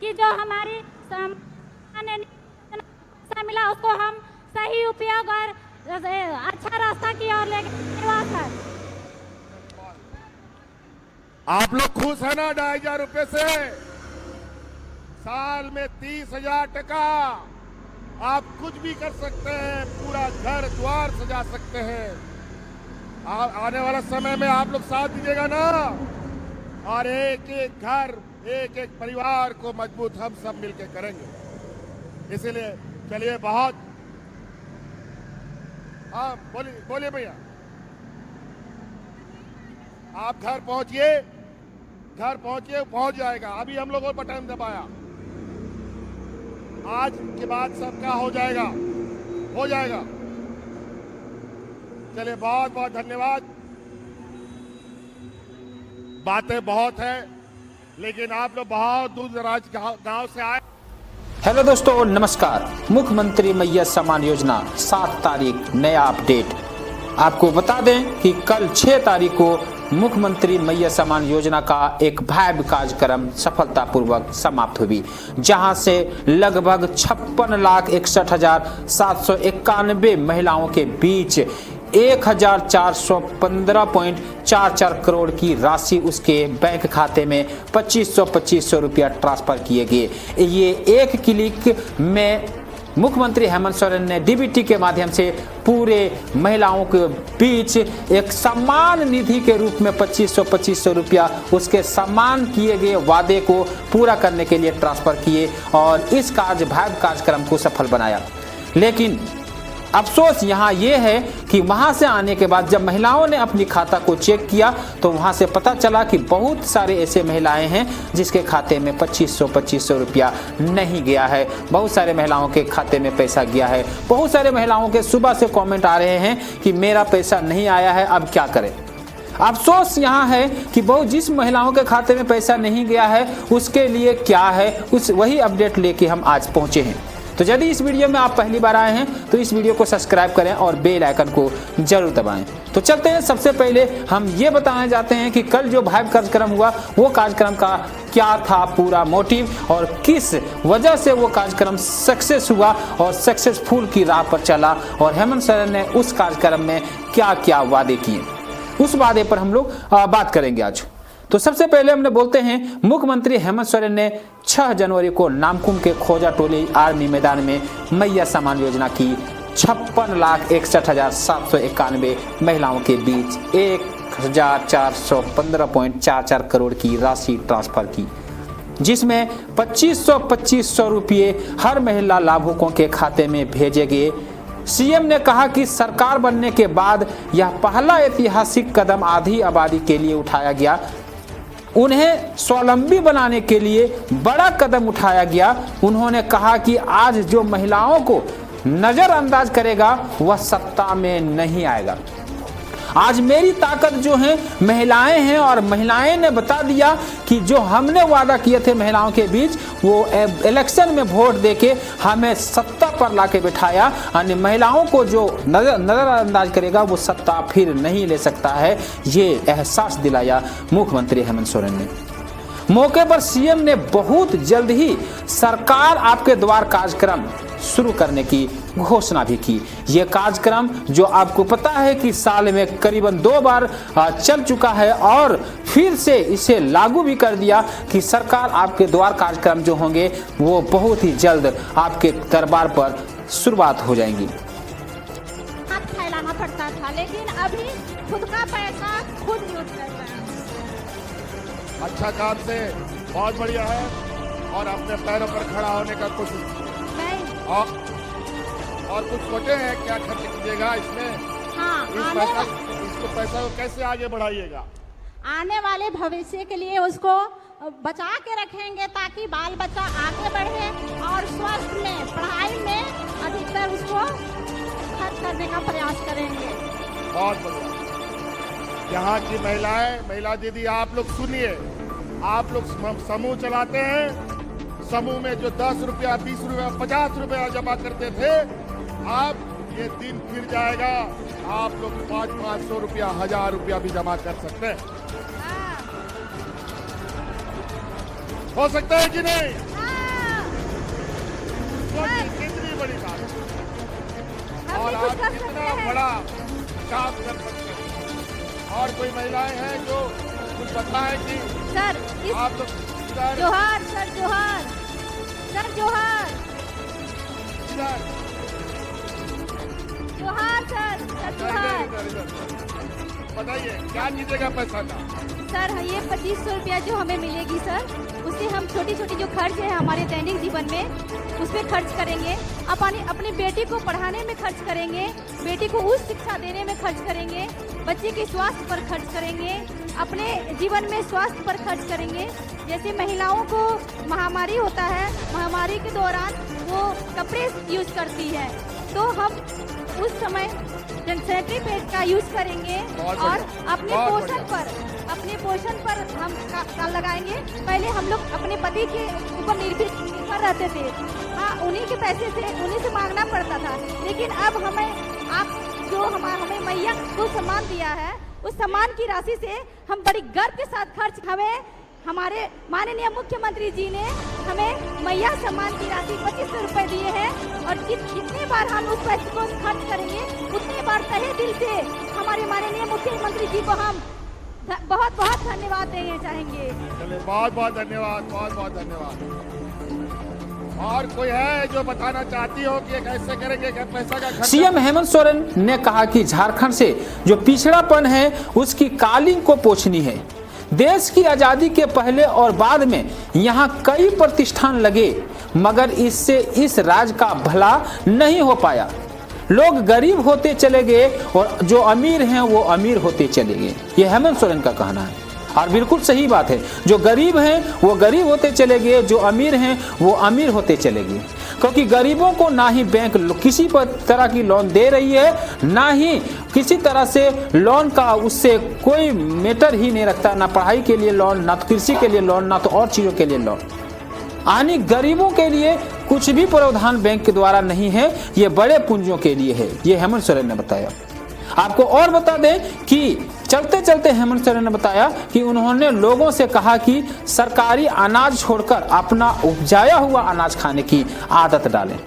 कि जो हमारी मिला उसको हम सही उपयोग और अच्छा रास्ता की ओर ले सर। आप लोग खुश है ना 2,500 रुपए से? साल में 30,000 टका आप कुछ भी कर सकते हैं, पूरा घर द्वार सजा सकते हैं। आने वाला समय में आप लोग साथ दीजिएगा ना, और एक एक घर एक एक परिवार को मजबूत हम सब मिलकर करेंगे। इसीलिए चलिए बहुत, हाँ बोलिए भैया। आप घर पहुंचिए, पहुंच जाएगा। अभी हम लोगों को बटन दबाया, आज के बाद सबका हो जाएगा। चलिए बहुत बहुत धन्यवाद। बातें बहुत है, लेकिन आप लोग बहुत दूर दराज गांव से आए। हेलो दोस्तों, नमस्कार। मुख्यमंत्री मैया सम्मान योजना 7 तारीख नया अपडेट। आपको बता दें कि कल 6 तारीख को मुख्यमंत्री मैया सम्मान योजना का एक भव्य कार्यक्रम सफलतापूर्वक समाप्त हुई, जहां से लगभग 56,61,791 महिलाओं के बीच 1,415.44 करोड़ की राशि उसके बैंक खाते में 2500 रुपया ट्रांसफर किए गए। ये एक क्लिक में मुख्यमंत्री हेमंत सोरेन ने डीबीटी के माध्यम से पूरे महिलाओं के बीच एक सम्मान निधि के रूप में 2500 रुपया उसके सम्मान किए गए वादे को पूरा करने के लिए ट्रांसफर किए और इस भव्य कार्यक्रम को सफल बनाया। लेकिन अफसोस यहाँ ये है कि वहाँ से आने के बाद जब महिलाओं ने अपनी खाता को चेक किया तो वहाँ से पता चला कि बहुत सारे ऐसे महिलाएं हैं जिसके खाते में 2500 रुपया नहीं गया है। बहुत सारे महिलाओं के खाते में पैसा गया है। बहुत सारे महिलाओं के सुबह से कमेंट आ रहे हैं कि मेरा पैसा नहीं आया है, अब क्या करें। अफसोस यहाँ है कि जिस महिलाओं के खाते में पैसा नहीं गया है उसके लिए क्या है, वही अपडेट लेके हम आज पहुँचे हैं। तो यदि इस वीडियो में आप पहली बार आए हैं तो इस वीडियो को सब्सक्राइब करें और बेल आइकन को जरूर दबाएं। तो चलते हैं, सबसे पहले हम ये बताने जाते हैं कि कल जो भव्य कार्यक्रम हुआ वो कार्यक्रम का क्या था पूरा मोटिव और किस वजह से वो कार्यक्रम सक्सेस हुआ और सक्सेसफुल की राह पर चला और हेमंत सोरेन ने उस कार्यक्रम में क्या क्या वादे किए, उस वादे पर हम लोग बात करेंगे आज। तो सबसे पहले हमने बोलते हैं मुख्यमंत्री हेमंत सोरेन ने 6 जनवरी को नामकुम के खोजा टोली आर्मी मैदान में मैया सम्मान योजना की 56,61,791 महिलाओं के बीच 1,415.44 करोड़ की राशि ट्रांसफर की, जिसमें 2500 रुपये हर महिला लाभुकों के खाते में भेजे गए। सीएम ने कहा कि सरकार बनने के बाद यह पहला ऐतिहासिक कदम आधी आबादी के लिए उठाया गया। उन्हें स्वावलंबी बनाने के लिए बड़ा कदम उठाया गया। उन्होंने कहा कि आज जो महिलाओं को नजरअंदाज करेगा वह सत्ता में नहीं आएगा। आज मेरी ताकत जो है महिलाएं हैं और महिलाएं ने बता दिया कि जो हमने वादा किए थे महिलाओं के बीच वो इलेक्शन में वोट देके हमें सत्ता पर लाके बिठाया। यानी महिलाओं को जो नजरअंदाज करेगा वो सत्ता फिर नहीं ले सकता है, ये एहसास दिलाया मुख्यमंत्री हेमंत सोरेन ने। मौके पर सीएम ने बहुत जल्द ही सरकार आपके द्वार कार्यक्रम शुरू करने की घोषणा भी की। यह कार्यक्रम जो आपको पता है कि साल में करीबन 2 बार चल चुका है और फिर से इसे लागू भी कर दिया कि सरकार आपके द्वार कार्यक्रम जो होंगे वो बहुत ही जल्द आपके दरबार पर शुरुआत हो जाएंगी। हाथ फैलाना पड़ता था, लेकिन अभी खुद का पैसा खुद यूज कर रहा है। अच्छा काम से बहुत बढ़िया है और अपने पैरों पर खड़ा होने का कोशिश और कुछ सोचे हैं क्या खर्च कीजिएगा इसमें? हाँ, इसको पैसा को कैसे आगे बढ़ाइएगा? आने वाले भविष्य के लिए उसको बचा के रखेंगे ताकि बाल बच्चा आगे बढ़े और स्वास्थ्य में, पढ़ाई में अधिकतर उसको खर्च करने का प्रयास करेंगे। बहुत बढ़िया। यहाँ की महिला दीदी, आप लोग सुनिए, आप लोग समूह चलाते हैं। समूह में जो 10 रुपया, 20 रुपया, 50 रुपया जमा करते थे, अब ये दिन फिर जाएगा। आप लोग 500 रुपया, 1000 रुपया भी जमा कर सकते हैं। हो सकता है कि नहीं? कितनी बड़ी बात है। हम और भी कुछ आप कर कितना सकते हैं। बड़ा काम कर सकते हैं। और कोई महिलाएं हैं जो कुछ बताएं कि सर इस आप लोग इधर जोहार सर जोहार सर जोहार इधर जोहार सर जोहार इधर बताइए क्या कीजिएगा पैसा का? सर ये 2500 रुपया जो हमें मिलेगी सर, उससे हम छोटी छोटी जो खर्च है हमारे दैनिक जीवन में उस पर खर्च करेंगे। अपनी बेटी को पढ़ाने में खर्च करेंगे, बेटी को उच्च शिक्षा देने में खर्च करेंगे, बच्चे के स्वास्थ्य पर खर्च करेंगे, अपने जीवन में स्वास्थ्य पर खर्च करेंगे। जैसे महिलाओं को महामारी होता है, महामारी के दौरान वो कपड़े यूज करती है, तो हम उस समय सैनिटरी पैड का यूज करेंगे और अपने पोषण पर हम लगाएंगे। पहले हम लोग अपने पति के ऊपर निर्भर रहते थे, हाँ उन्हीं के पैसे से उन्हीं से मांगना पड़ता था, लेकिन अब हमें हमें मैया को सम्मान दिया है, उस सम्मान की राशि से हम बड़ी गर्व के साथ खर्च हमारे माननीय मुख्यमंत्री जी ने हमें मैया सम्मान की राशि 2500 रुपए दिए हैं और जितनी बार हम उस पैसे को खर्च करेंगे उतनी बार तहे दिल से हमारे माननीय मुख्यमंत्री जी को हम बहुत बहुत धन्यवाद देना चाहेंगे। चलिए बहुत बहुत धन्यवाद, बहुत बहुत धन्यवाद। और कोई है जो बताना चाहती हो कि कैसे करेंगे कि पैसा का खर्च? सीएम हेमंत सोरेन ने कहा कि झारखंड से जो पिछड़ापन है उसकी कालिंग को पोंछनी है। देश की आज़ादी के पहले और बाद में यहाँ कई प्रतिष्ठान लगे, मगर इससे इस राज्य का भला नहीं हो पाया। लोग गरीब होते चले गए और जो अमीर हैं वो अमीर होते चले गए। ये हेमंत सोरेन का कहना है और बिल्कुल सही बात है। जो गरीब हैं वो गरीब होते चले गए, जो अमीर हैं वो अमीर होते चले गए, क्योंकि गरीबों को ना ही बैंक किसी तरह की लोन दे रही है, ना ही किसी तरह से लोन का उससे कोई मैटर ही नहीं रखता, ना पढ़ाई के लिए लोन, ना तो कृषि के लिए लोन, ना तो और चीज़ों के लिए लोन। यानी गरीबों के लिए कुछ भी प्रावधान बैंक के द्वारा नहीं है, ये बड़े पूंजियों के लिए है, ये हेमंत सोरेन ने बताया। आपको और बता दें कि चलते चलते हेमंत सोरेन ने बताया कि उन्होंने लोगों से कहा कि सरकारी अनाज छोड़कर अपना उपजाया हुआ अनाज खाने की आदत डालें।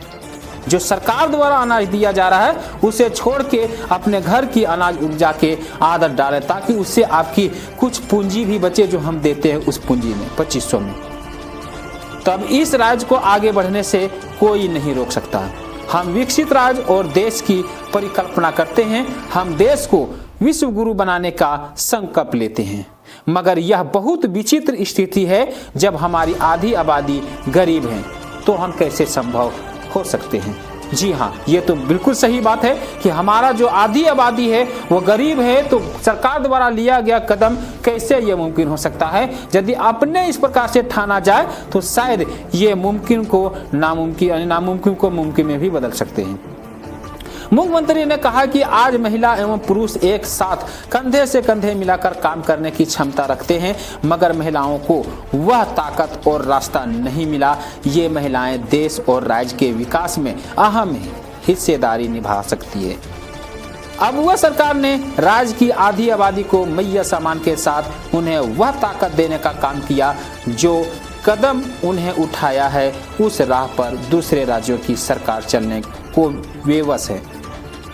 जो सरकार द्वारा अनाज दिया जा रहा है उसे छोड़ के अपने घर की अनाज उपजा के आदत डालें, ताकि उससे आपकी कुछ पूंजी भी बचे जो हम देते हैं उस पूंजी में 2500 में। तब इस राज्य को आगे बढ़ने से कोई नहीं रोक सकता। हम विकसित राज्य और देश की परिकल्पना करते हैं, हम देश को विश्व गुरु बनाने का संकल्प लेते हैं, मगर यह बहुत विचित्र स्थिति है। जब हमारी आधी आबादी गरीब है तो हम कैसे संभव हो सकते हैं? जी हाँ, ये तो बिल्कुल सही बात है कि हमारा जो आधी आबादी है वो गरीब है, तो सरकार द्वारा लिया गया कदम कैसे ये मुमकिन हो सकता है? यदि अपने इस प्रकार से ठाना जाए तो शायद ये मुमकिन को नामुमकिन को मुमकिन में भी बदल सकते हैं। मुख्यमंत्री ने कहा कि आज महिला एवं पुरुष एक साथ कंधे से कंधे मिलाकर काम करने की क्षमता रखते हैं, मगर महिलाओं को वह ताकत और रास्ता नहीं मिला। ये महिलाएं देश और राज्य के विकास में अहम हिस्सेदारी निभा सकती है। अब वह सरकार ने राज्य की आधी आबादी को मैया सम्मान के साथ उन्हें वह ताकत देने का काम किया जो कदम उन्हें उठाया है, उस राह पर दूसरे राज्यों की सरकार चलने को बेबस है।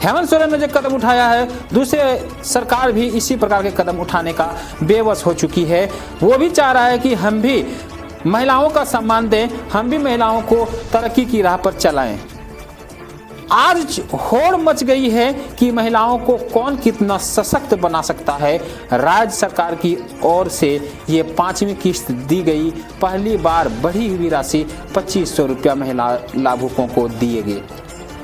हेमंत सोरेन ने जो कदम उठाया है, दूसरे सरकार भी इसी प्रकार के कदम उठाने का बेबस हो चुकी है। वो भी चाह रहा है कि हम भी महिलाओं का सम्मान दें, हम भी महिलाओं को तरक्की की राह पर चलाएं। आज होड़ मच गई है कि महिलाओं को कौन कितना सशक्त बना सकता है। राज्य सरकार की ओर से ये 5वीं किस्त दी गई, पहली बार बढ़ी हुई राशि 2500 रुपया महिला लाभुकों को दिए गए।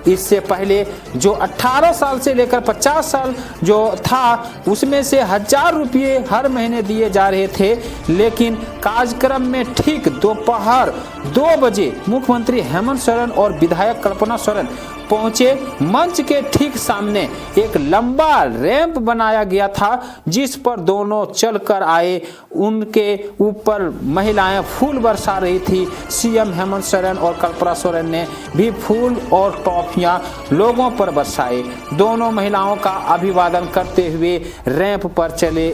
इससे पहले जो 18 साल से लेकर 50 साल जो था उसमें से 1000 रुपये हर महीने दिए जा रहे थे, लेकिन कार्यक्रम में ठीक दोपहर 2 बजे मुख्यमंत्री हेमंत सोरेन और विधायक कल्पना सोरेन पहुंचे। मंच के ठीक सामने एक लंबा रैंप बनाया गया था जिस पर दोनों चलकर आए, उनके ऊपर महिलाएं फूल बरसा रही थी। सीएम हेमंत सोरेन और कल्पना सोरेन ने भी फूल और टॉफियां लोगों पर बरसाए। दोनों महिलाओं का अभिवादन करते हुए रैंप पर चले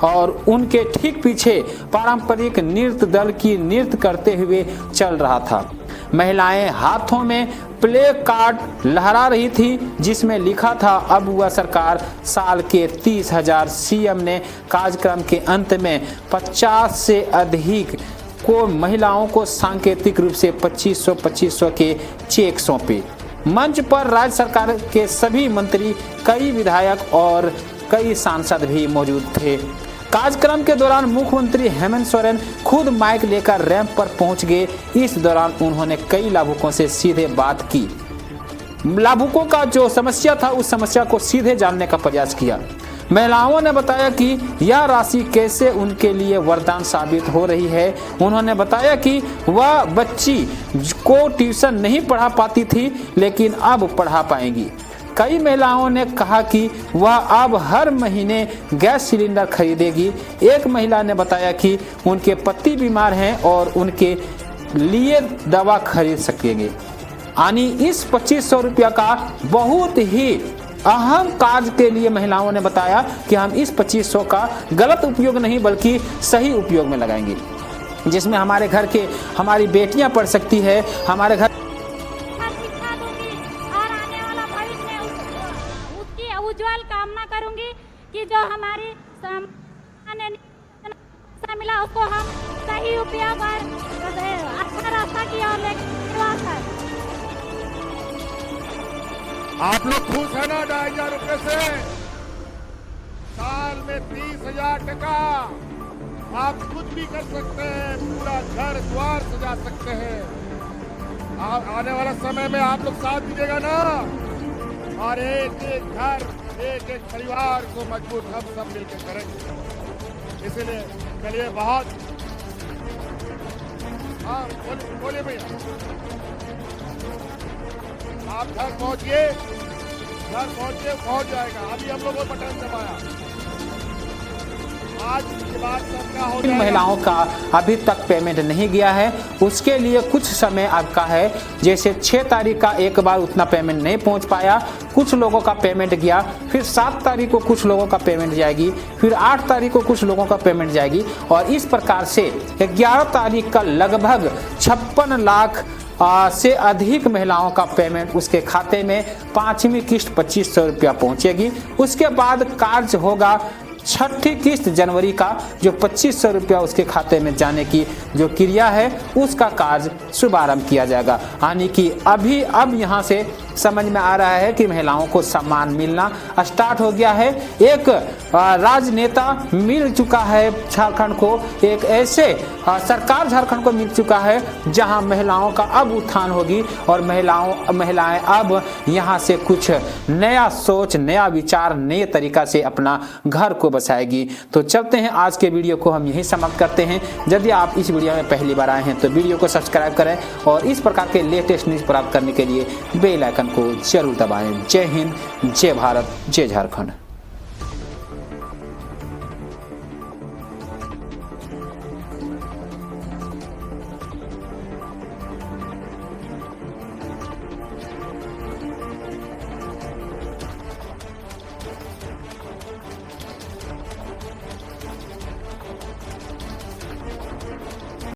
और उनके ठीक पीछे पारंपरिक नृत्य दल की नृत्य करते हुए चल रहा था। महिलाएं हाथों में प्ले कार्ड लहरा रही थी जिसमें लिखा था अब वह सरकार साल के 30,000। सीएम ने कार्यक्रम के अंत में 50 से अधिक को महिलाओं को सांकेतिक रूप से 2500 के चेक सौंपे। मंच पर राज्य सरकार के सभी मंत्री, कई विधायक और कई सांसद भी मौजूद थे। कार्यक्रम के दौरान मुख्यमंत्री हेमंत सोरेन खुद माइक लेकर रैंप पर पहुंच गए। इस दौरान उन्होंने कई लाभुकों से सीधे बात की। लाभुकों का जो समस्या था उस समस्या को सीधे जानने का प्रयास किया। महिलाओं ने बताया कि यह राशि कैसे उनके लिए वरदान साबित हो रही है। उन्होंने बताया कि वह बच्ची को ट्यूशन नहीं पढ़ा पाती थी लेकिन अब पढ़ा पाएंगी। कई महिलाओं ने कहा कि वह अब हर महीने गैस सिलेंडर खरीदेगी। एक महिला ने बताया कि उनके पति बीमार हैं और उनके लिए दवा खरीद सकेंगे। यानी इस 2500 रुपया का बहुत ही अहम कार्य के लिए महिलाओं ने बताया कि हम इस 2500 का गलत उपयोग नहीं बल्कि सही उपयोग में लगाएंगे, जिसमें हमारे घर के हमारी बेटियां पढ़ सकती है, हमारे घर उज्जवल कामना करूंगी कि जो हमारी मिला उसको हम सही उपयोग और अच्छा रास्ता की ओर लेकर। आप लोग खुश है ना 2,500 रुपए से? साल में 30,000 टका आप कुछ भी कर सकते हैं, पूरा घर द्वार सजा सकते हैं। आने वाला समय में आप लोग साथ दीजिएगा ना, और एक एक घर, एक एक परिवार को मजबूत हम सब मिलकर करेंगे। इसलिए चलिए बहुत बोलिए भैया, आप घर पहुंचिए, पहुंच जाएगा। अभी हम लोगों ने बटन दबाया, आज के बाद सबका हो जाएगा। महिलाओं का अभी तक पेमेंट नहीं गया है, उसके लिए कुछ समय आपका है। जैसे 6 तारीख का एक बार उतना पेमेंट नहीं पहुंच पाया, कुछ लोगों का पेमेंट गया, फिर 7 तारीख को कुछ लोगों का पेमेंट जाएगी, फिर 8 तारीख को कुछ लोगों का पेमेंट जाएगी, और इस प्रकार से 11 तारीख का लगभग 56 लाख से अधिक महिलाओं का पेमेंट उसके खाते में 5वीं किस्त 2500 रुपया पहुंचेगी। उसके बाद कार्य होगा 6ठी किस्त जनवरी का, जो 2500 रुपया उसके खाते में जाने की जो क्रिया है उसका कार्य शुभारंभ किया जाएगा। यानी कि अब यहाँ से समझ में आ रहा है कि महिलाओं को सम्मान मिलना स्टार्ट हो गया है। एक राजनेता मिल चुका है झारखंड को, एक ऐसे सरकार झारखंड को मिल चुका है जहां महिलाओं का अब उत्थान होगी और महिलाएं अब यहां से कुछ नया सोच, नया विचार, नए तरीका से अपना घर को बसाएगी। तो चलते हैं, आज के वीडियो को हम यहीं समाप्त करते हैं। यदि आप इस वीडियो में पहली बार आए हैं तो वीडियो को सब्सक्राइब करें और इस प्रकार के लेटेस्ट न्यूज प्राप्त करने के लिए बेल आइकन को जरूर दबाएं। जय हिंद, जय भारत, जय झारखंड।